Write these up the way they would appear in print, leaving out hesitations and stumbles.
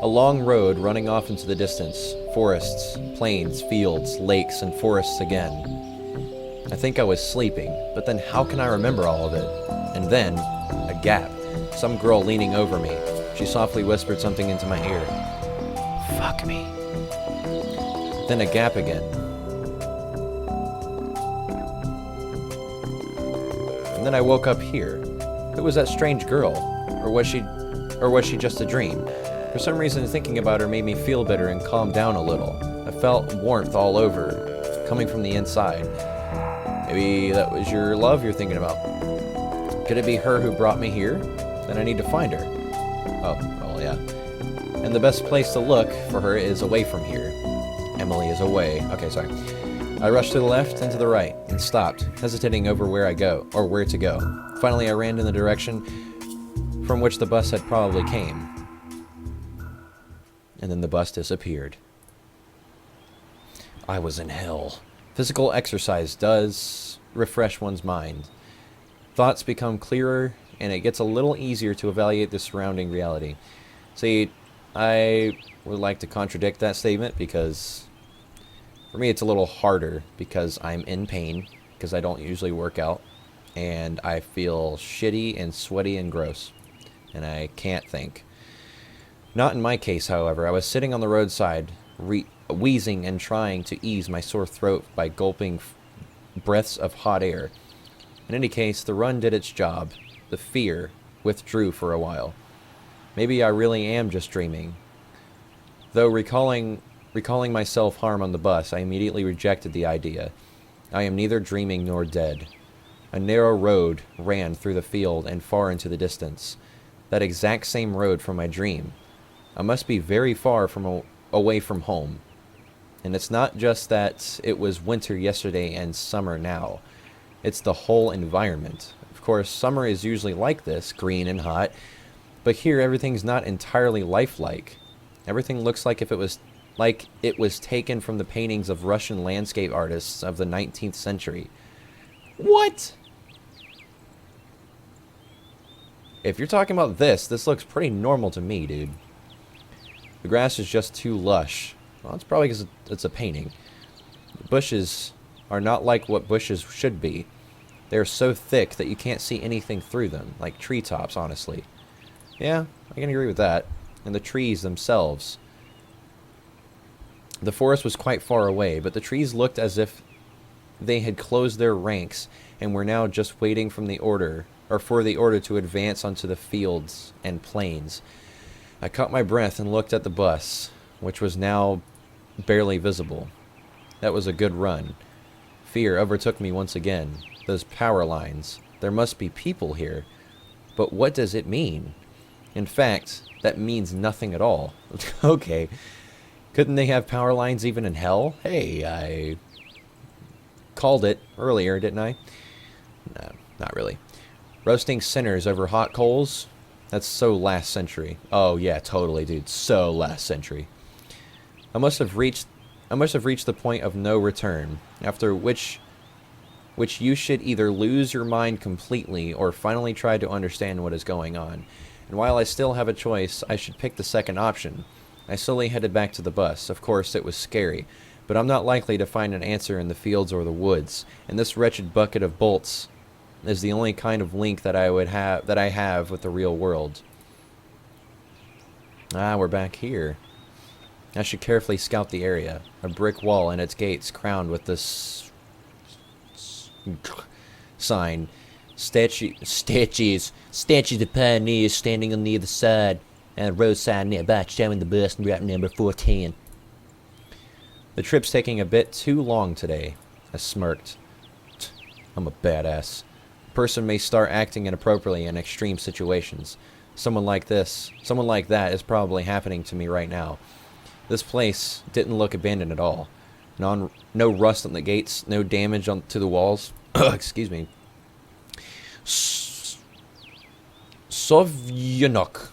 A long road running off into the distance. Forests, plains, fields, lakes, and forests again. I think I was sleeping, but then how can I remember all of it? And then, a gap. Some girl leaning over me. She softly whispered something into my ear. Fuck me. Then a gap again. And then I woke up here. Who was that strange girl? Or was she just a dream? For some reason, thinking about her made me feel better and calm down a little. I felt warmth all over, coming from the inside. Maybe that was your love you're thinking about. Could it be her who brought me here? Then I need to find her. Oh, well, yeah. And the best place to look for her is away from here. Emily is away. Okay, sorry. I rushed to the left and to the right, and stopped, hesitating over where to go. Finally, I ran in the direction from which the bus had probably came. And then the bus disappeared. I was in hell. Physical exercise does refresh one's mind. Thoughts become clearer, and it gets a little easier to evaluate the surrounding reality. See, I would like to contradict that statement because for me it's a little harder because I'm in pain, because I don't usually work out, and I feel shitty and sweaty and gross, and I can't think. Not in my case, however. I was sitting on the roadside, wheezing and trying to ease my sore throat by gulping breaths of hot air. In any case, the run did its job. The fear withdrew for a while. Maybe I really am just dreaming. Though recalling my self-harm on the bus, I immediately rejected the idea. I am neither dreaming nor dead. A narrow road ran through the field and far into the distance. That exact same road from my dream. I must be very far away from home. And it's not just that it was winter yesterday and summer now. It's the whole environment. Of course, summer is usually like this, green and hot. But here, everything's not entirely lifelike. Everything looks like it was taken from the paintings of Russian landscape artists of the 19th century. What? If you're talking about this looks pretty normal to me, dude. The grass is just too lush. Well, it's probably because it's a painting. The bushes are not like what bushes should be. They're so thick that you can't see anything through them, like treetops, honestly. Yeah, I can agree with that. And the trees themselves. The forest was quite far away, but the trees looked as if they had closed their ranks and were now just waiting for the order to advance onto the fields and plains. I caught my breath and looked at the bus, which was now barely visible. That was a good run. Fear overtook me once again. Those power lines. There must be people here. But what does it mean? In fact, that means nothing at all. Okay. Couldn't they have power lines even in hell? Hey, I called it earlier, didn't I? No, not really. Roasting sinners over hot coals? That's so last century. Oh yeah, totally, dude. So last century. I must have reached the point of no return, after which you should either lose your mind completely or finally try to understand what is going on. And while I still have a choice, I should pick the second option. I slowly headed back to the bus. Of course, it was scary, but I'm not likely to find an answer in the fields or the woods, and this wretched bucket of bolts is the only kind of link that I have with the real world. Ah, we're back here. I should carefully scout the area. A brick wall and its gates crowned with this sign. Statues of pioneers standing on the other side, and a roadside nearby showing the bus and route number 410. The trip's taking a bit too long today. I smirked. I'm a badass. A person may start acting inappropriately in extreme situations. Someone like that is probably happening to me right now. This place didn't look abandoned at all. No rust on the gates, no damage to the walls. Excuse me. Sovyanok.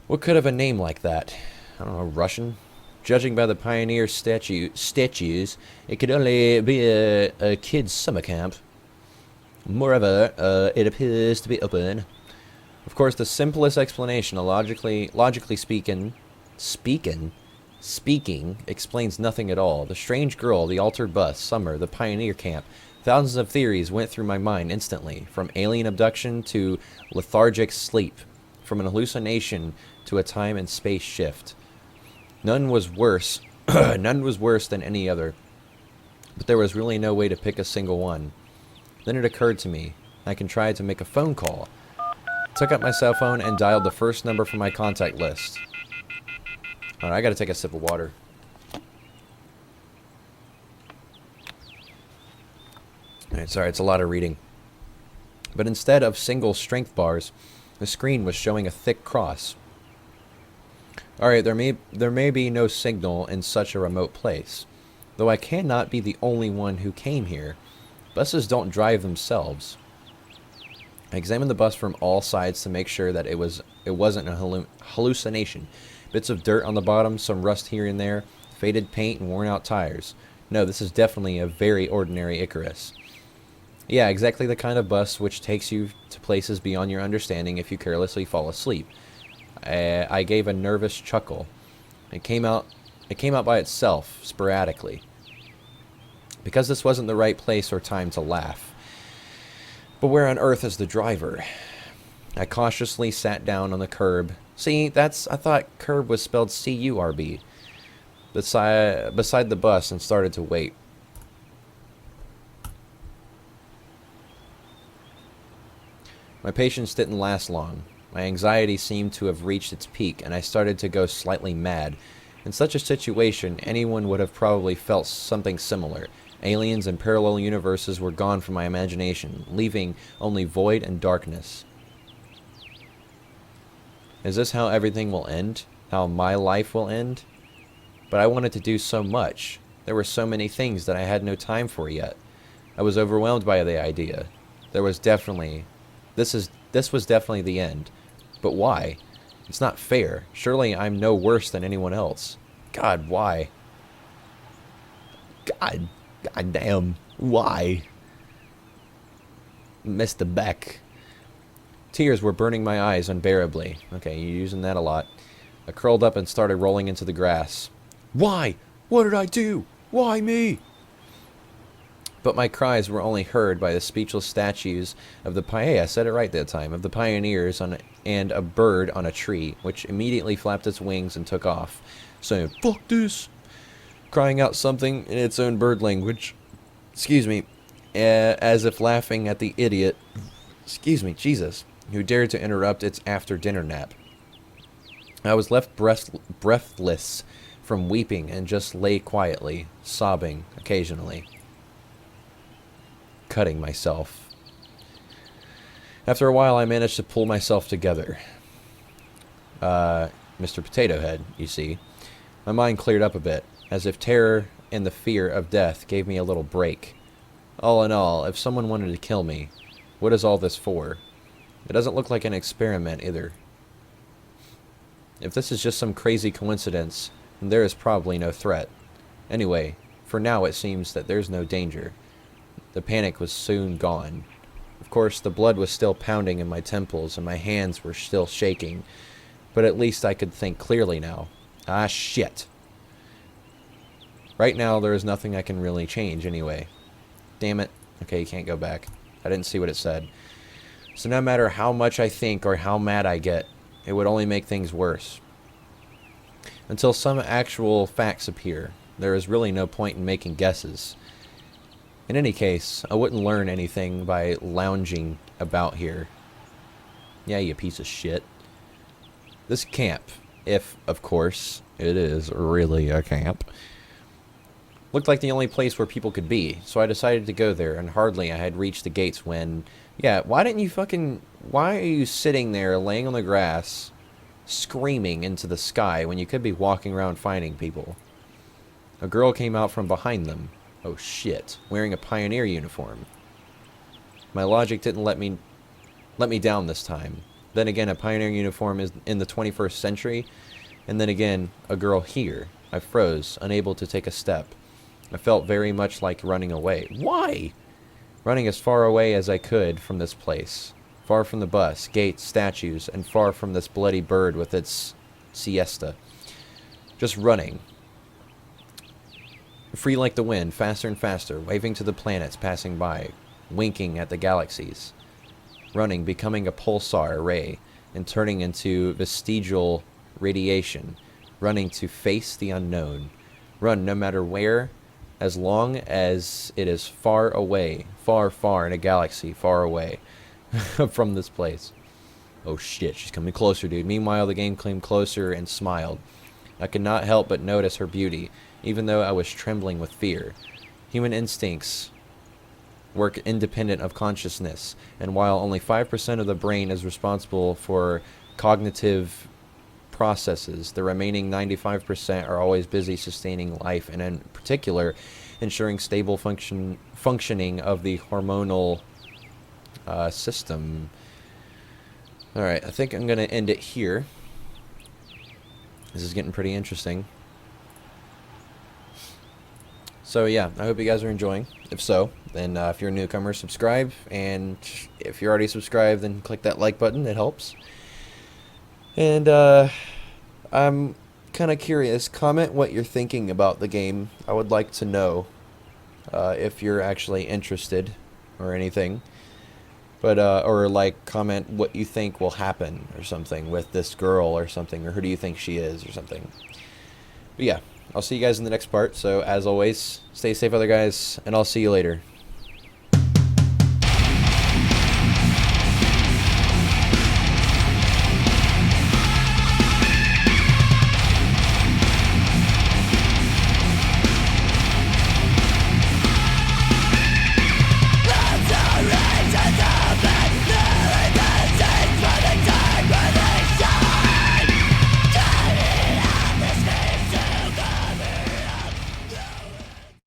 What could have a name like that? I don't know, Russian? Judging by the pioneer statues, it could only be a kid's summer camp. Moreover, it appears to be open. Of course, the simplest explanation, logically speaking, explains nothing at all. The strange girl, the altered bus, Summer, the pioneer camp. Thousands of theories went through my mind instantly, from alien abduction to lethargic sleep, from an hallucination to a time and space shift. None was worse. None was worse than any other. But there was really no way to pick a single one. Then it occurred to me, I can try to make a phone call. Took out my cell phone and dialed the first number from my contact list. Alright, I gotta take a sip of water. Alright, sorry, it's a lot of reading. But instead of single strength bars, the screen was showing a thick cross. Alright, there may be no signal in such a remote place. Though I cannot be the only one who came here. Buses don't drive themselves. I examined the bus from all sides to make sure that it wasn't a hallucination. Bits of dirt on the bottom, some rust here and there, faded paint and worn out tires. No, this is definitely a very ordinary Icarus. Yeah, exactly the kind of bus which takes you to places beyond your understanding if you carelessly fall asleep. I gave a nervous chuckle. It came out by itself, sporadically. Because this wasn't the right place or time to laugh. But where on earth is the driver? I cautiously sat down on the curb. See, I thought curb was spelled C-U-R-B. Beside the bus and started to wait. My patience didn't last long. My anxiety seemed to have reached its peak, and I started to go slightly mad. In such a situation, anyone would have probably felt something similar. Aliens and parallel universes were gone from my imagination, leaving only void and darkness. Is this how everything will end? How my life will end? But I wanted to do so much. There were so many things that I had no time for yet. I was overwhelmed by the idea. This was definitely the end. But why? It's not fair. Surely I'm no worse than anyone else. God, why? God damn, why? Mr. Beck. Tears were burning my eyes unbearably. Okay, you're using that a lot. I curled up and started rolling into the grass. Why? What did I do? Why me? But my cries were only heard by the speechless statues of the I said it right that time, of the pioneers and a bird on a tree, which immediately flapped its wings and took off, saying, "Fuck this!" Crying out something in its own bird language. Excuse me. As if laughing at the idiot, excuse me, Jesus, who dared to interrupt its after-dinner nap. I was left breathless from weeping and just lay quietly, sobbing occasionally. Cutting myself. After a while, I managed to pull myself together. Mr. Potato Head, you see. My mind cleared up a bit, as if terror and the fear of death gave me a little break. All in all, if someone wanted to kill me, what is all this for? It doesn't look like an experiment either. If this is just some crazy coincidence, then there is probably no threat. Anyway, for now it seems that there's no danger. The panic was soon gone. Of course, the blood was still pounding in my temples and my hands were still shaking, but at least I could think clearly now. Ah, shit. Right now, there is nothing I can really change anyway. Damn it. Okay, you can't go back. I didn't see what it said. So no matter how much I think or how mad I get, it would only make things worse. Until some actual facts appear, there is really no point in making guesses. In any case, I wouldn't learn anything by lounging about here. Yeah, you piece of shit. This camp, if, of course, it is really a camp, looked like the only place where people could be, so I decided to go there, and hardly I had reached the gates when... Yeah, why are you sitting there, laying on the grass, screaming into the sky when you could be walking around finding people? A girl came out from behind them. Oh shit, wearing a pioneer uniform. My logic didn't let me down this time. Then again, a pioneer uniform is in the 21st century, and then again, a girl here. I froze, unable to take a step. I felt very much like running away. Why? Running as far away as I could from this place. Far from the bus, gates, statues, and far from this bloody bird with its siesta. Just running. Free like the wind, faster and faster, waving to the planets passing by, winking at the galaxies. Running, becoming a pulsar ray, and turning into vestigial radiation. Running to face the unknown. Run no matter where, as long as it is far away, far, far in a galaxy, far away from this place. Oh shit, she's coming closer, dude. Meanwhile, the game came closer and smiled. I could not help but notice her beauty, even though I was trembling with fear. Human instincts work independent of consciousness, and while only 5% of the brain is responsible for cognitive processes, the remaining 95% are always busy sustaining life, and in particular, ensuring stable functioning of the hormonal system. Alright, I think I'm going to end it here. This is getting pretty interesting. So yeah, I hope you guys are enjoying. If so, then if you're a newcomer, subscribe. And if you're already subscribed, then click that like button. It helps. And I'm kind of curious. Comment what you're thinking about the game. I would like to know if you're actually interested or anything. But, or like comment what you think will happen or something with this girl or something, or who do you think she is or something. But yeah, I'll see you guys in the next part. So as always, stay safe, other guys, and I'll see you later.